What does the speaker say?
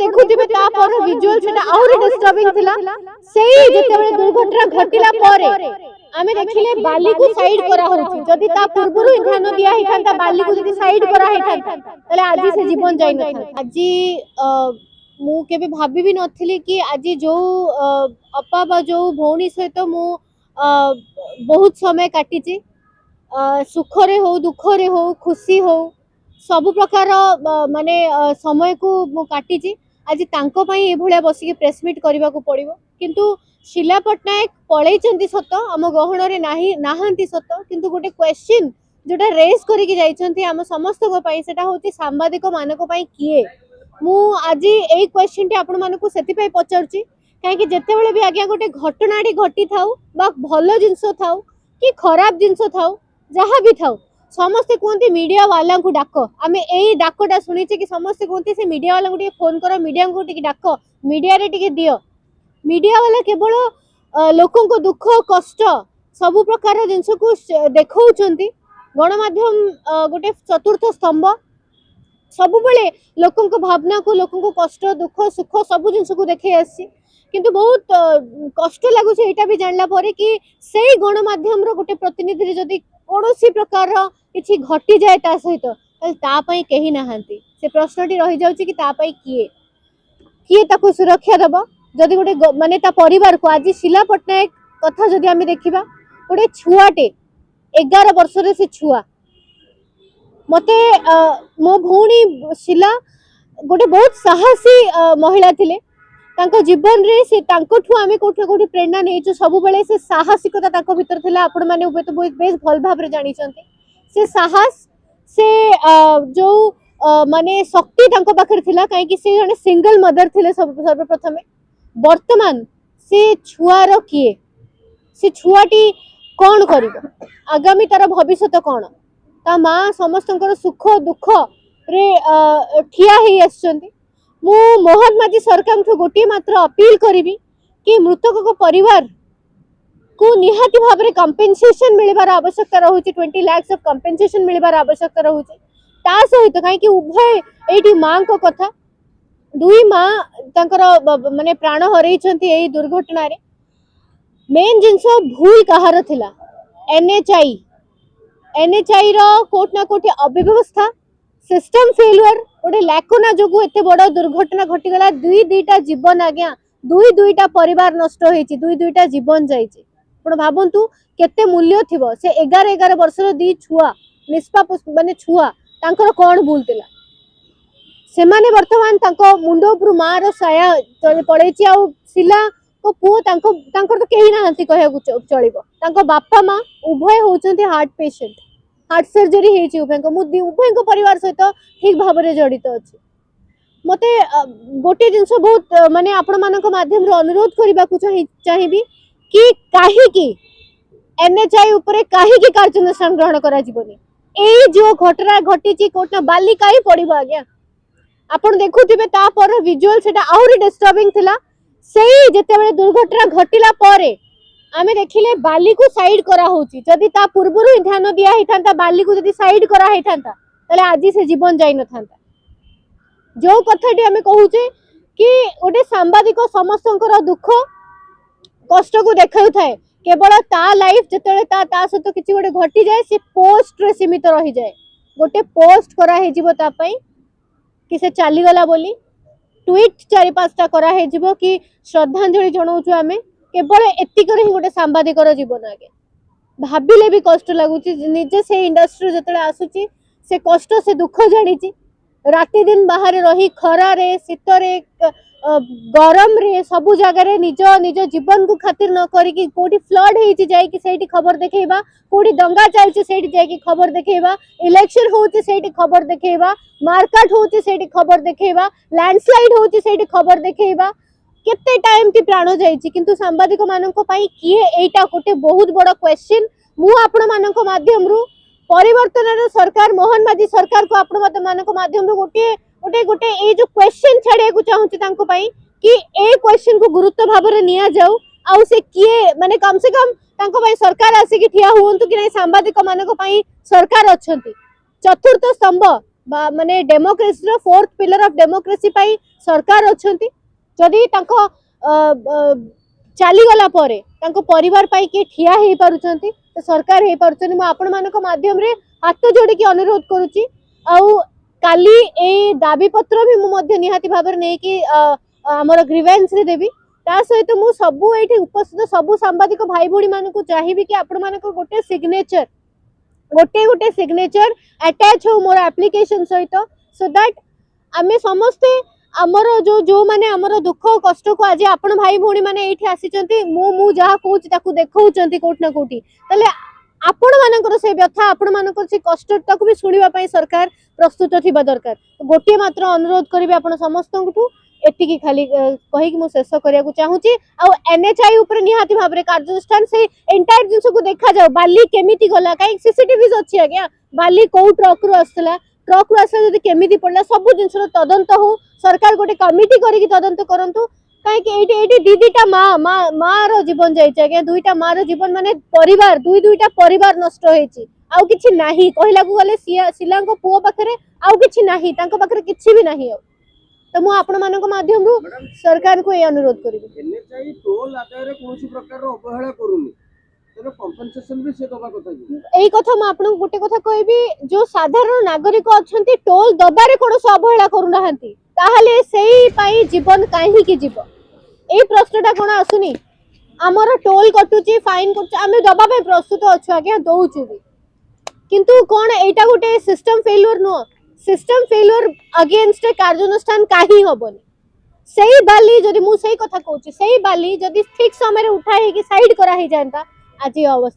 देखुथिबे तापर विजुअल सेटा आउरी डिस्टर्बिंग थिला सेही जेतेबेले दुर्घटना घटिला परे आमे देखिले बाली को साइड करा होछि जदि ता पूर्वरु ध्यान दिया हिथांता बाली को जदि साइड करा हिथांता तले आजि से जीवन जाई नथा आजि मु केबे भाबी भी नथिली कि आजि जो अपा बा जो भौणी सहित मु बहुत समय काटिची सुखरे हो दुखरे हो खुशी हो सब प्रकार माने समय को मु काटिची आज तांको पई ए भलिया बसिके प्रेस मीट करबा को पड़िबो किंतु शीला पटनायक पळैचंती सत आम गहन रे नाही नाहांती सत किंतु गोटे क्वेश्चन जोटा रेस करिके जाइचंती आम समस्त को पई सेटा होची सांबादिक मानको पई किए मु आज एई क्वेश्चन टी आपण मानको सेति पई पचारची काहे कि जते बेले भी आज्ञा गोटे घटनाटी घटी थाउ बा भलो जिंस थाउ कि खराब जिंस थाउ जहाँ भी थाउ समस्ते कहते मीडिया वाला को डाक आम यही डाकटा शुणी कि समस्ते कहते से मीडिया वाला को फोन कर मीडिया को डाक मीडिया रे टिके दियो मीडिया वाला केवल लोकों को दुख कष्ट सबु प्रकार जिनस को देखौचंती गणमाध्यम गोटे चतुर्थ स्तंभ सबु बेले लोकों को भावना को लोकों को कष्ट दुख सुख सबु जिनस को देखे आसी किंतु बहुत कष्ट लगुच एटा भी जानला परे कि सेही गणमाध्यम रो गोटे प्रतिनिधि जदि कौनसी प्रकार किछि घटी जाए ता सहित ता पई केही नाहांती से प्रश्नटी रही जाउची कि ता पई किए किए ताको सुरक्षा दबो जदि गोटे माने ता परिवार को आज शीला पटनायक कथा जदि आमे देखिबा गोटे छुआटे 11 वर्ष रे से छुआ मते मो भौणी शीला गोटे बहुत साहसी महिला थिले तांको जीवन रे से तांको ठु आमे कोठे कोठे प्रेरणा नेचु सब बेले से साहसिकता तांको भीतर थिला आपण माने तो बेस भल भाबरे जानि छथि से साहस से जो माने शक्ति तांको पाखर थिला काहे कि से जने सिंगल मदर थिले सर्वप्रथम वर्तमान से छुआर किए से छुआटी कोन करिवो आगामी तार भविष्यत कोन ता मां समस्तंकर सुख दुख रे ठिया हे आछंती मु मोहन माझी सरकार को गोटे मात्र अपील करी कि मृतक को परिवार को निहाती भाव में कंपेनसेशन मिलबार आवश्यकता रहउची 20 लाख ऑफ कंपेनसेशन मिलबार आवश्यकता रहउची ता सहित काहे कि उभय एठी मां को कथा दुई मां तांकर माने प्राण हरई छंती एई दुर्घटना रे मेन जिंस भूल कहार थिला एनएचआई रो कोट ना कोठी अव्यवस्था सिस्टम फेलियर गोटे लाकोना जोगु एते बड़ दुर्घटना घटी गला दुईटा जीवन आज्ञा दुईटा परिवार नष्ट होईची दुईटा जीवन जाईची आपण भाबंतु केते मूल्य थिबो से 11 वर्षर दी छुआ निष्पाप माने छुआ तांकर कोन भूल तिला से माने वर्तमान तांको मुंडो पुरु मार साया पड़ेची आ सिला को पुओ तांकर तो केही ना हंती कहया चलिबो तांको बापा मां उभय होचंती हार्ट पेशेंट हार्ट सर्जरी हेची उभय को परिवार सहित ठीक भाव में जड़ित अच्छे मते गोटे जिनस बहुत माने आपण मानक माध्यम रे अनुरोध करबा को चाहिबी कि काहे कि एनएचआई ऊपर काहे कि कार्यानुष्ठान ग्रहण करा जीवनी एई जो घटना घटीची कोटना बाली काई पड़िबो आज्ञा आपण देखुथिबे तापर विजुअल सेटा आउरी डिस्टर्बिंग थिला सेही जेतेबेले दुर्घटना घटिला परे आमे देखिले बाली को साइड करा होची जदि ता पूर्वरु ध्यान दिया हिथांता बाली को जदि साइड करा हिथांता तले आजि से जीवन जाई नथांता जो कथाटी आमे कहूचे कि ओटे सांबादिक समस्तंकर दुख कष्ट को देखाउ थाए केवल ता लाइफ जतले ता सहित किछि गोटे घटी जाए से पोस्ट रे सीमित रही जाए गोटे पोस्ट करा हे जीवो ता पई कि से चाली गला बोली ट्वीट 4-5टा करा हे जीवो कि श्रद्धांजलि जणाउछु आमे केवल एतिकर ही गोटे सांबादिकर जीवन आगे भाविले भी कष्ट लगुची निजे से इंडस्ट्री जतले आसुची से कष्ट से दुख जानिची राति दिन बाहर रही खरा रे शीत रे गरम रे सबु जगह रे निज जीवन को खातिर न करी कि कोठी फ्लड हेची जाई कि सेठी खबर देखेबा कोठी दंगा चलची सेठी जाई कि खबर देखेबा इलेक्शन होची सेठी खबर देखेबा मार्केट होची सेठी खबर देखेबा लैंडस्लाइड होची सेठी खबर देखेबा केते टाइम ती प्राण जाईची किंतु सांबादिक माननको पई किए एटा गोटे बहुत बड़ क्वेश्चन मु आपण माननको माध्यम रु परिवर्तन सरकार मोहन माझी सरकार को आपण माननको माध्यम रु गोटे गोटे गोटे ए जो क्वेश्चन छाड़िया को चाहूची तांको पई कि ए क्वेश्चन को गुरुत्व भाव रे निया जाऊ आउ से किए माने कम से कम तांको पई सरकार आसी कि ठिया हुंतु कि नै सांबादिक मानको पई सरकार अछंती चतुर्थ स्तंभ माने डेमोक्रेसी रो फोर्थ पिलर ऑफ डेमोक्रेसी पाई सरकार अछंती जदी तांको चली गला परे तांको परिवार पाई के ठिया हे पारुचंती तो सरकार हे पारुचंती म आपण मानक माध्यम रे हाथ जोड़ी के अनुरोध करूची आउ काली ए दाबी पत्र भी मु मध्य निहाती भाबर नै कि हमर ग्रीवेंस रे देबी ता सहित मु सबु एठी उपस्थित सबु सांबादिक भाई भोड़ी मानकु चाहिबी कि आपण मानक गोटे सिग्नेचर गोटे सिग्नेचर अटैच हो मोर एप्लिकेशन सहित सो दैट आमे समस्ते हमर जो जो माने हमर दुख कष्ट को आज आपण भाई भोणी माने एठी आसीचंती मु जहा कहूची ताकू देखौचंती कोट ना कोठी तले आपण मानकर से व्यथा आपण मानकर से कष्ट तक भी सुनिबा पई सरकार प्रस्तुत थिबा दरकार गोटे मात्र अनुरोध करिवे आपण समस्तंकु एतिकी खाली कहि कि मु शेष करिया को चाहूची आ एनएचआई ऊपर निहाती भाबरे कार्यानुष्ठान से एंटायर जिंस को देखा जाओ बाली केमिति गला काई सीसीटीवी अछि आज्ञा बाली को ट्रक रो आसला ट्रक रो आसला जदी केमिति पडला सब जिंस रो तदंत हो सरकार गोटे कमिटी करी तदंत करंतु काहे कि एटी एटी दीदीटा माँ रो जीवन जाइछ आज्ञा दुईटा माँ रो जीवन माने परिवार दुईटा परिवार नष्ट होईची आउ किछि नाही कहिला को गले सिलांको पुओ पाखरे आउ किछि नाही तांको पाखरे किछि भी नाही तो मु आपण मानक माध्यम रु सरकार को ए अनुरोध करिबे एनएचआई टोल आदाय रे कोनोसी प्रकार रो अवहेला करूनी तेनो कंपनसेशन भी से दबा कथा जी एई कथा म आपण गोटे कथा कहबी जो साधारण नागरिक अछंती टोल दबारे कोनोसी अवहेला करू नाहंती ताहाले सेई पाई जीवन काहे की जीव एई प्रश्नटा कोन आसुनी हमर टोल कटुची फाइन कटुची आमे दबा पे प्रस्तुत अछु आज्ञा दोउछु भी किंतु कोन एटा गोटे सिस्टम फेल्युअर नो सिस्टम फेल्युअर अगेंस्ट कार्यानुष्ठान काही होबनी सेई बाली जदी मु सेई कथा कहूची सेई बाली जदी ठीक समय रे उठा हे कि साइड करा हे जानता आज ये अवस्था